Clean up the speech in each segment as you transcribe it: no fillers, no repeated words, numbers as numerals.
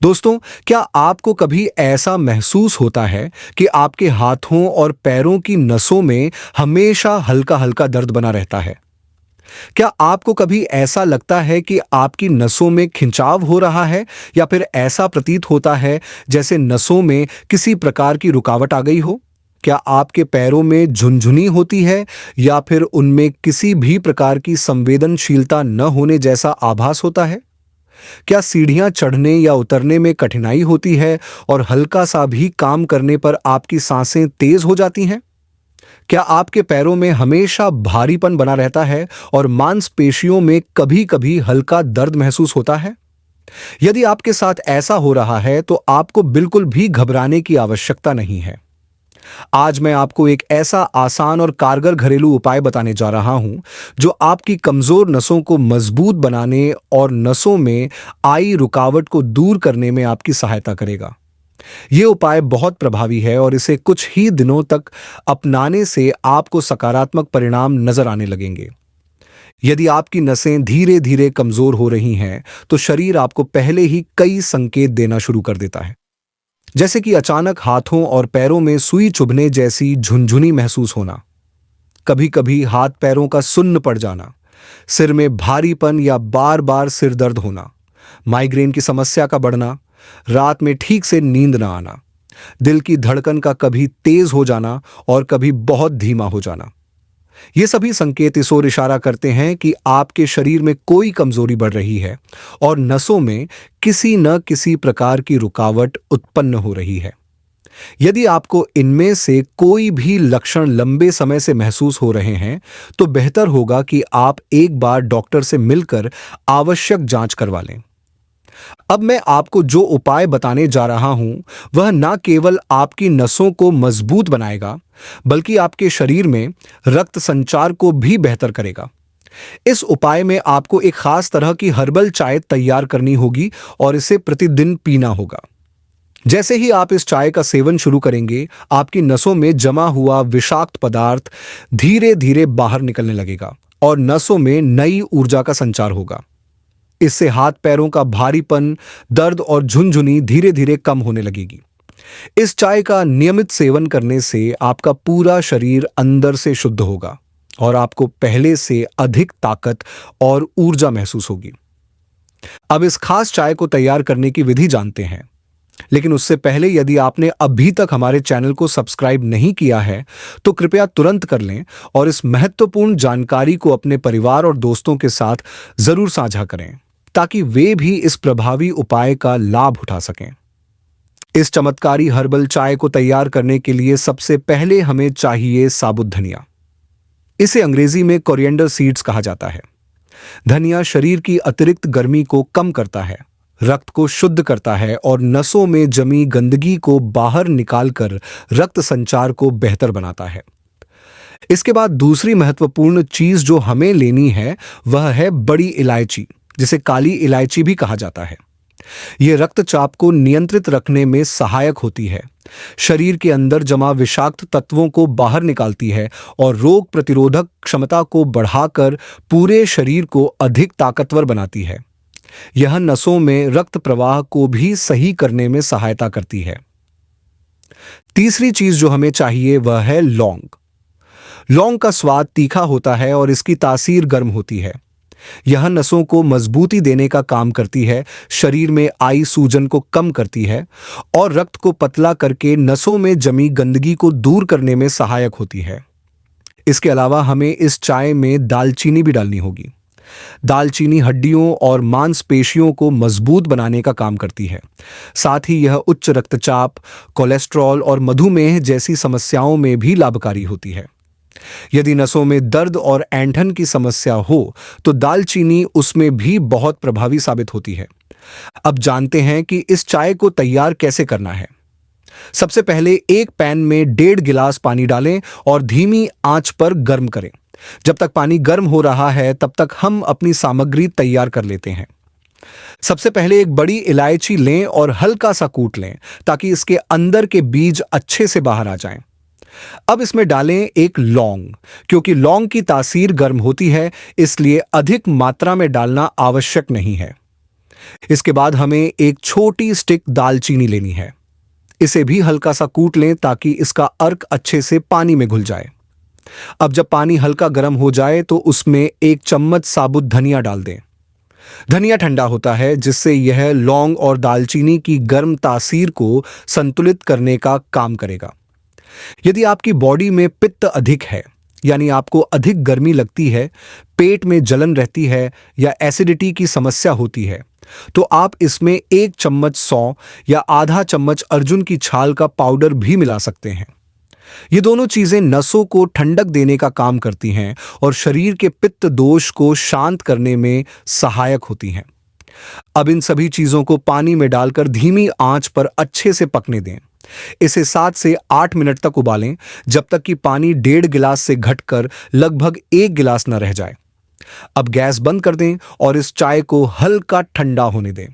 दोस्तों, क्या आपको कभी ऐसा महसूस होता है कि आपके हाथों और पैरों की नसों में हमेशा हल्का-हल्का दर्द बना रहता है? क्या आपको कभी ऐसा लगता है कि आपकी नसों में खिंचाव हो रहा है या फिर ऐसा प्रतीत होता है जैसे नसों में किसी प्रकार की रुकावट आ गई हो? क्या आपके पैरों में झुनझुनी होती है या फिर उनमें किसी भी प्रकार की संवेदनशीलता न होने जैसा आभास होता है? क्या सीढ़ियां चढ़ने या उतरने में कठिनाई होती है और हल्का सा भी काम करने पर आपकी सांसें तेज हो जाती हैं? क्या आपके पैरों में हमेशा भारीपन बना रहता है और मांसपेशियों में कभी-कभी हल्का दर्द महसूस होता है? यदि आपके साथ ऐसा हो रहा है, तो आपको बिल्कुल भी घबराने की आवश्यकता नहीं है। आज मैं आपको एक ऐसा आसान और कारगर घरेलू उपाय बताने जा रहा हूं, जो आपकी कमजोर नसों को मजबूत बनाने और नसों में आई रुकावट को दूर करने में आपकी सहायता करेगा। यह उपाय बहुत प्रभावी है और इसे कुछ ही दिनों तक अपनाने से आपको सकारात्मक परिणाम नजर आने लगेंगे। यदि आपकी नसें धीरे-धीरे कमजोर हो रही हैं, तो शरीर आपको पहले ही कई संकेत देना शुरू कर देता है। जैसे कि अचानक हाथों और पैरों में सुई चुभने जैसी झुनझुनी महसूस होना, कभी-कभी हाथ पैरों का सुन्न पड़ जाना, सिर में भारीपन या बार-बार सिर दर्द होना, माइग्रेन की समस्या का बढ़ना, रात में ठीक से नींद ना आना, दिल की धड़कन का कभी तेज हो जाना और कभी बहुत धीमा हो जाना। ये सभी संकेत इस ओर इशारा करते हैं कि आपके शरीर में कोई कमजोरी बढ़ रही है और नसों में किसी न किसी प्रकार की रुकावट उत्पन्न हो रही है। यदि आपको इनमें से कोई भी लक्षण लंबे समय से महसूस हो रहे हैं, तो बेहतर होगा कि आप एक बार डॉक्टर से मिलकर आवश्यक जांच करवा लें। अब मैं आपको जो उपाय बताने जा रहा हूं, वह न केवल आपकी नसों को मजबूत बनाएगा, बल्कि आपके शरीर में रक्त संचार को भी बेहतर करेगा। इस उपाय में आपको एक खास तरह की हर्बल चाय तैयार करनी होगी और इसे प्रतिदिन पीना होगा। जैसे ही आप इस चाय का सेवन शुरू करेंगे, आपकी नसों में जमा हुआ विषाक्त पदार्थ धीरे-धीरे बाहर निकलने लगेगा और नसों में नई ऊर्जा का संचार होगा। इससे हाथ पैरों का भारीपन, दर्द और झुनझुनी धीरे-धीरे कम होने लगेगी। इस चाय का नियमित सेवन करने से आपका पूरा शरीर अंदर से शुद्ध होगा और आपको पहले से अधिक ताकत और ऊर्जा महसूस होगी। अब इस खास चाय को तैयार करने की विधि जानते हैं, लेकिन उससे पहले यदि आपने अभी तक हमारे चैनल को सब्सक्राइब नहीं किया है, तो कृपया तुरंत कर लें और इस महत्वपूर्ण जानकारी को अपने परिवार और दोस्तों के साथ जरूर साझा करें, ताकि वे भी इस प्रभावी उपाय का लाभ उठा सकें। इस चमत्कारी हर्बल चाय को तैयार करने के लिए सबसे पहले हमें चाहिए साबुत धनिया। इसे अंग्रेजी में कोरिएंडर सीड्स कहा जाता है। धनिया शरीर की अतिरिक्त गर्मी को कम करता है, रक्त को शुद्ध करता है और नसों में जमी गंदगी को बाहर निकालकर रक्त संचार को बेहतर बनाता है। इसके बाद दूसरी महत्वपूर्ण चीज जो हमें लेनी है, वह है बड़ी इलायची, जिसे काली इलायची भी कहा जाता है। यह रक्तचाप को नियंत्रित रखने में सहायक होती है, शरीर के अंदर जमा विषाक्त तत्वों को बाहर निकालती है और रोग प्रतिरोधक क्षमता को बढ़ाकर पूरे शरीर को अधिक ताकतवर बनाती है। यह नसों में रक्त प्रवाह को भी सही करने में सहायता करती है। तीसरी चीज जो हमें चाहिए वह है लौंग। लौंग का स्वाद तीखा होता है और इसकी तासीर गर्म होती है। यह नसों को मजबूती देने का काम करती है, शरीर में आई सूजन को कम करती है और रक्त को पतला करके नसों में जमी गंदगी को दूर करने में सहायक होती है। इसके अलावा हमें इस चाय में दालचीनी भी डालनी होगी। दालचीनी हड्डियों और मांसपेशियों को मजबूत बनाने का काम करती है। साथ ही यह उच्च रक्तचाप, कोलेस्ट्रॉल और मधुमेह जैसी समस्याओं में भी लाभकारी होती है। यदि नसों में दर्द और ऐंठन की समस्या हो, तो दालचीनी उसमें भी बहुत प्रभावी साबित होती है। अब जानते हैं कि इस चाय को तैयार कैसे करना है। सबसे पहले एक पैन में 1.5 गिलास पानी डालें और धीमी आंच पर गर्म करें। जब तक पानी गर्म हो रहा है, तब तक हम अपनी सामग्री तैयार कर लेते हैं। सबसे पहले एक बड़ी इलायची लें और हल्का सा कूट लें, ताकि इसके अंदर के बीज अच्छे से बाहर आ जाएं। अब इसमें डालें एक लौंग। क्योंकि लौंग की तासीर गर्म होती है, इसलिए अधिक मात्रा में डालना आवश्यक नहीं है। इसके बाद हमें एक छोटी स्टिक दालचीनी लेनी है। इसे भी हल्का सा कूट लें ताकि इसका अर्क अच्छे से पानी में घुल जाए। अब जब पानी हल्का गर्म हो जाए तो उसमें 1 चम्मच साबुत धनिया डाल दें। धनिया ठंडा होता है, जिससे यह लौंग और दालचीनी की गर्म तासीर को संतुलित करने का काम करेगा। यदि आपकी बॉडी में पित्त अधिक है, यानी आपको अधिक गर्मी लगती है, पेट में जलन रहती है या एसिडिटी की समस्या होती है, तो आप इसमें 1 चम्मच सौंफ या आधा चम्मच अर्जुन की छाल का पाउडर भी मिला सकते हैं। ये दोनों चीजें नसों को ठंडक देने का काम करती हैं और शरीर के पित्त दोष को शांत करने में सहायक होती हैं। अब इन सभी चीजों को पानी में डालकर धीमी आंच पर अच्छे से पकने दें। इसे 7 से 8 मिनट तक उबालें, जब तक कि पानी 1.5 गिलास से घटकर लगभग 1 गिलास न रह जाए। अब गैस बंद कर दें और इस चाय को हल्का ठंडा होने दें।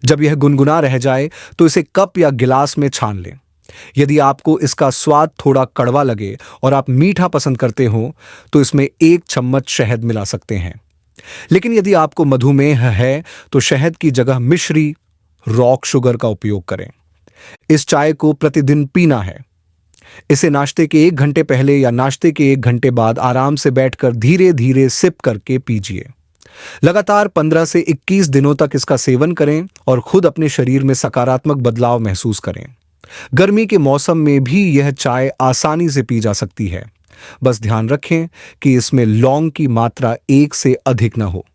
जब यह गुनगुना रह जाए तो इसे कप या गिलास में छान लें। यदि आपको इसका स्वाद थोड़ा कड़वा लगे और आप मीठा पसंद करते हो तो इसमें 1 चम्मच शहद मिला सकते हैं। लेकिन यदि आपको मधुमेह है तो शहद की जगह मिश्री, रॉक शुगर का उपयोग करें। इस चाय को प्रतिदिन पीना है। इसे नाश्ते के 1 घंटे पहले या नाश्ते के 1 घंटे बाद आराम से बैठकर धीरे धीरे सिप करके पीजिए। लगातार 15 से 21 दिनों तक इसका सेवन करें और खुद अपने शरीर में सकारात्मक बदलाव महसूस करें। गर्मी के मौसम में भी यह चाय आसानी से पी जा सकती है। बस ध्यान रखें कि इसमें लौंग की मात्रा 1 से अधिक न हो।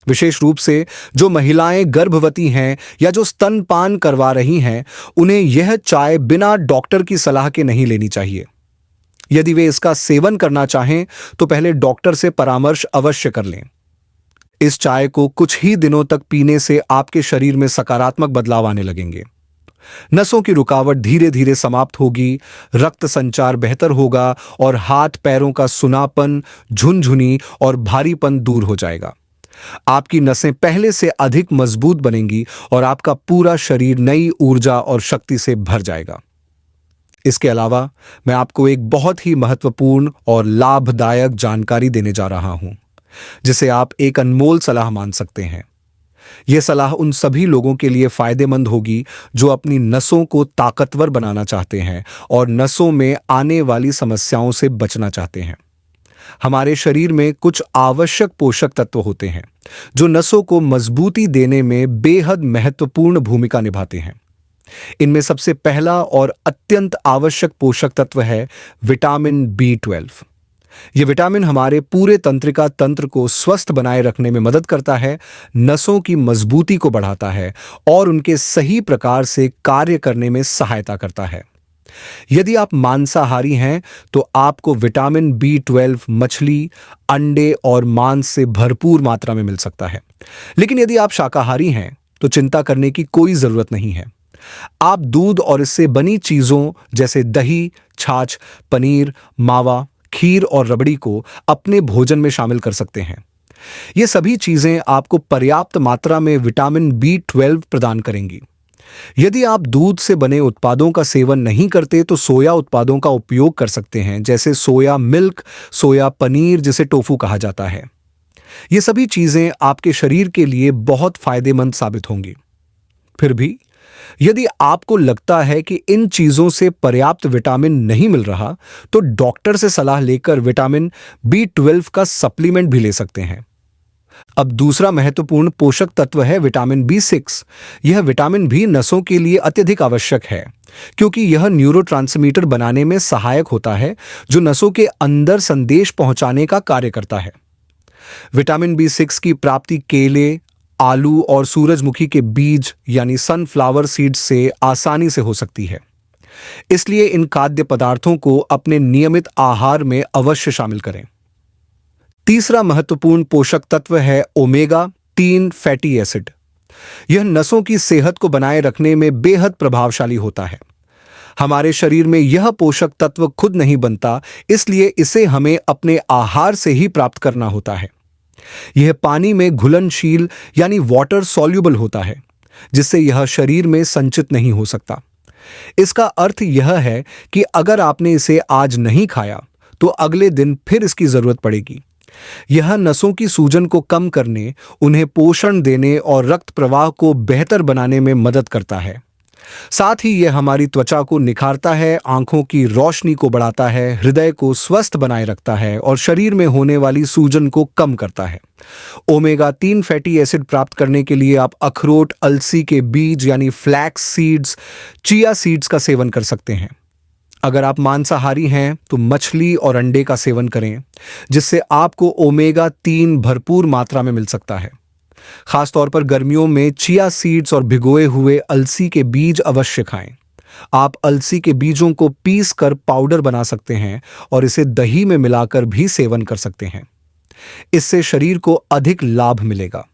विशेष रूप से जो महिलाएं गर्भवती हैं या जो स्तनपान करवा रही हैं, उन्हें यह चाय बिना डॉक्टर की सलाह के नहीं लेनी चाहिए। यदि वे इसका सेवन करना चाहें तो पहले डॉक्टर से परामर्श अवश्य कर लें। इस चाय को कुछ ही दिनों तक पीने से आपके शरीर में सकारात्मक बदलाव आने लगेंगे। नसों की रुकावट धीरे धीरे समाप्त होगी, रक्त संचार बेहतर होगा और हाथ पैरों का सुनापन, झुनझुनी और भारीपन दूर हो जाएगा। आपकी नसें पहले से अधिक मजबूत बनेंगी और आपका पूरा शरीर नई ऊर्जा और शक्ति से भर जाएगा। इसके अलावा मैं आपको एक बहुत ही महत्वपूर्ण और लाभदायक जानकारी देने जा रहा हूं, जिसे आप एक अनमोल सलाह मान सकते हैं। यह सलाह उन सभी लोगों के लिए फायदेमंद होगी जो अपनी नसों को ताकतवर बनाना चाहते हैं और नसों में आने वाली समस्याओं से बचना चाहते हैं। हमारे शरीर में कुछ आवश्यक पोषक तत्व होते हैं जो नसों को मजबूती देने में बेहद महत्वपूर्ण भूमिका निभाते हैं। इनमें सबसे पहला और अत्यंत आवश्यक पोषक तत्व है विटामिन B12। यह विटामिन हमारे पूरे तंत्रिका तंत्र को स्वस्थ बनाए रखने में मदद करता है, नसों की मजबूती को बढ़ाता है और उनके सही प्रकार से कार्य करने में सहायता करता है। यदि आप मांसाहारी हैं तो आपको विटामिन B12 मछली, अंडे और मांस से भरपूर मात्रा में मिल सकता है। लेकिन यदि आप शाकाहारी हैं तो चिंता करने की कोई जरूरत नहीं है। आप दूध और इससे बनी चीजों जैसे दही, छाछ, पनीर, मावा, खीर और रबड़ी को अपने भोजन में शामिल कर सकते हैं। ये सभी चीजें आपको पर्याप्त मात्रा में विटामिन B12 प्रदान करेंगी। यदि आप दूध से बने उत्पादों का सेवन नहीं करते तो सोया उत्पादों का उपयोग कर सकते हैं, जैसे सोया मिल्क, सोया पनीर जिसे टोफू कहा जाता है। ये सभी चीजें आपके शरीर के लिए बहुत फायदेमंद साबित होंगी। फिर भी यदि आपको लगता है कि इन चीजों से पर्याप्त विटामिन नहीं मिल रहा तो डॉक्टर से सलाह लेकर विटामिन B12 का सप्लीमेंट भी ले सकते हैं। अब दूसरा महत्वपूर्ण पोषक तत्व है विटामिन B6। यह विटामिन भी नसों के लिए अत्यधिक आवश्यक है क्योंकि यह न्यूरोट्रांसमीटर बनाने में सहायक होता है जो नसों के अंदर संदेश पहुंचाने का कार्य करता है। विटामिन B6 की प्राप्ति केले, आलू और सूरजमुखी के बीज यानी सनफ्लावर सीड्स से आसानी से हो सकती है। इसलिए इन खाद्य पदार्थों को अपने नियमित आहार में अवश्य शामिल करें। तीसरा महत्वपूर्ण पोषक तत्व है ओमेगा-3 फैटी एसिड। यह नसों की सेहत को बनाए रखने में बेहद प्रभावशाली होता है। हमारे शरीर में यह पोषक तत्व खुद नहीं बनता, इसलिए इसे हमें अपने आहार से ही प्राप्त करना होता है। यह पानी में घुलनशील यानी वाटर सॉल्युबल होता है, जिससे यह शरीर में संचित नहीं हो सकता। इसका अर्थ यह है कि अगर आपने इसे आज नहीं खाया तो अगले दिन फिर इसकी जरूरत पड़ेगी यह नसों की सूजन को कम करने, उन्हें पोषण देने और रक्त प्रवाह को बेहतर बनाने में मदद करता है। साथ ही यह हमारी त्वचा को निखारता है, आंखों की रोशनी को बढ़ाता है, हृदय को स्वस्थ बनाए रखता है और शरीर में होने वाली सूजन को कम करता है। ओमेगा 3 फैटी एसिड प्राप्त करने के लिए आप अखरोट, अलसी के बीज यानी फ्लैक्स सीड्स, चिया सीड्स का सेवन कर सकते हैं। अगर आप मांसाहारी हैं तो मछली और अंडे का सेवन करें, जिससे आपको ओमेगा 3 भरपूर मात्रा में मिल सकता है। खासतौर पर गर्मियों में चिया सीड्स और भिगोए हुए अलसी के बीज अवश्य खाएं। आप अलसी के बीजों को पीस कर पाउडर बना सकते हैं और इसे दही में मिलाकर भी सेवन कर सकते हैं। इससे शरीर को अधिक लाभ मिलेगा।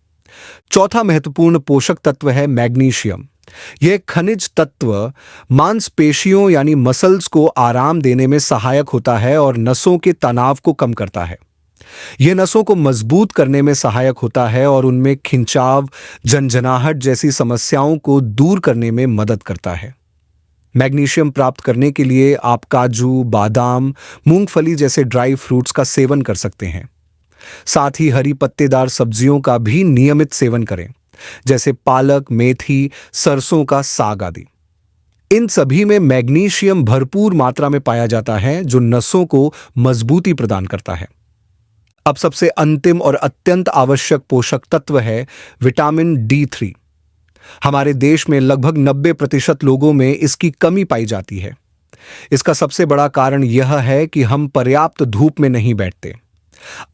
चौथा महत्वपूर्ण पोषक तत्व है मैग्नीशियम। यह खनिज तत्व मांसपेशियों यानी मसल्स को आराम देने में सहायक होता है और नसों के तनाव को कम करता है। यह नसों को मजबूत करने में सहायक होता है और उनमें खिंचाव, झंझनाहट जैसी समस्याओं को दूर करने में मदद करता है। मैग्नीशियम प्राप्त करने के लिए आप काजू, बादाम, मूंगफली जैसे ड्राई फ्रूट्स का सेवन कर सकते हैं। साथ ही हरी पत्तेदार सब्जियों का भी नियमित सेवन करें, जैसे पालक, मेथी, सरसों का साग आदि। इन सभी में मैग्नीशियम भरपूर मात्रा में पाया जाता है, जो नसों को मजबूती प्रदान करता है। अब सबसे अंतिम और अत्यंत आवश्यक पोषक तत्व है विटामिन D3। हमारे देश में लगभग 90% लोगों में इसकी कमी पाई जाती है। इसका सबसे बड़ा कारण यह है कि हम पर्याप्त धूप में नहीं बैठते।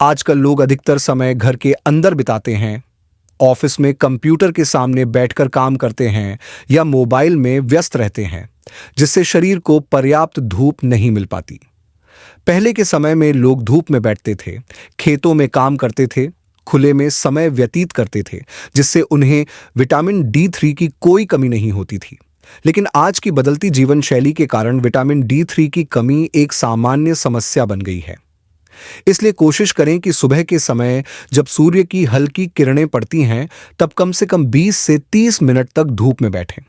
आजकल लोग अधिकतर समय घर के अंदर बिताते हैं, ऑफिस में कंप्यूटर के सामने बैठकर काम करते हैं या मोबाइल में व्यस्त रहते हैं, जिससे शरीर को पर्याप्त धूप नहीं मिल पाती। पहले के समय में लोग धूप में बैठते थे, खेतों में काम करते थे, खुले में समय व्यतीत करते थे, जिससे उन्हें विटामिन D3 की कोई कमी नहीं होती थी। लेकिन आज की बदलती जीवन शैली के कारण विटामिन D3 की कमी एक सामान्य समस्या बन गई है। इसलिए कोशिश करें कि सुबह के समय जब सूर्य की हल्की किरणें पड़ती हैं, तब कम से कम 20 से 30 मिनट तक धूप में बैठें।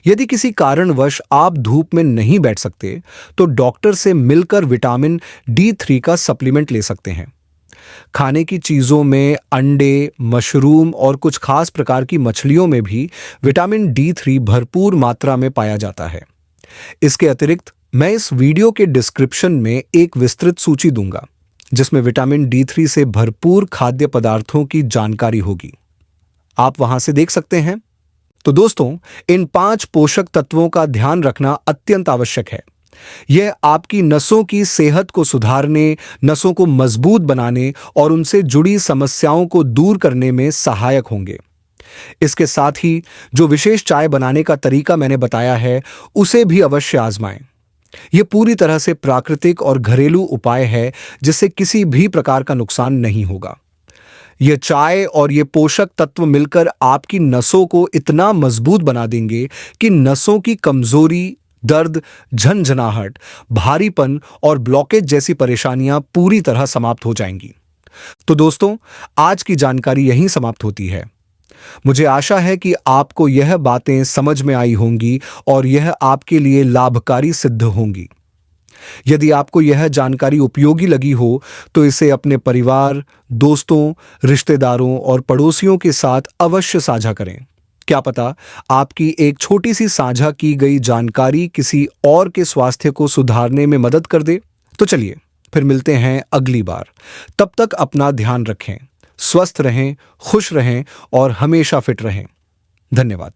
यदि किसी कारणवश आप धूप में नहीं बैठ सकते, तो डॉक्टर से मिलकर विटामिन D3 का सप्लीमेंट ले सकते हैं। खाने की चीजों में अंडे, मशरूम और कुछ खास प्रकार की मछलियों में भी विटामिन D3 भरपूर मात्रा में पाया जाता है। इसके अतिरिक्त मैं इस वीडियो के डिस्क्रिप्शन में एक विस्तृत सूची दूंगा, जिसमें विटामिन D3 से भरपूर खाद्य पदार्थों की जानकारी होगी। आप वहां से देख सकते हैं। तो दोस्तों, इन 5 पोषक तत्वों का ध्यान रखना अत्यंत आवश्यक है। यह आपकी नसों की सेहत को सुधारने, नसों को मजबूत बनाने और उनसे जुड़ी समस्याओं को दूर करने में सहायक होंगे। इसके साथ ही जो विशेष चाय बनाने का तरीका मैंने बताया है, उसे भी अवश्य आजमाएं। यह पूरी तरह से प्राकृतिक और घरेलू उपाय है, जिससे किसी भी प्रकार का नुकसान नहीं होगा। यह चाय और ये पोषक तत्व मिलकर आपकी नसों को इतना मजबूत बना देंगे कि नसों की कमजोरी, दर्द, झंझनाहट, भारीपन और ब्लॉकेज जैसी परेशानियां पूरी तरह समाप्त हो जाएंगी। तो दोस्तों, आज की जानकारी यहीं समाप्त होती है। मुझे आशा है कि आपको यह बातें समझ में आई होंगी और यह आपके लिए लाभकारी सिद्ध होंगी। यदि आपको यह जानकारी उपयोगी लगी हो, तो इसे अपने परिवार, दोस्तों, रिश्तेदारों और पड़ोसियों के साथ अवश्य साझा करें। क्या पता आपकी एक छोटी सी साझा की गई जानकारी किसी और के स्वास्थ्य को सुधारने में मदद कर दे। तो चलिए फिर मिलते हैं अगली बार। तब तक अपना ध्यान रखें, स्वस्थ रहें, खुश रहें और हमेशा फिट रहें। धन्यवाद।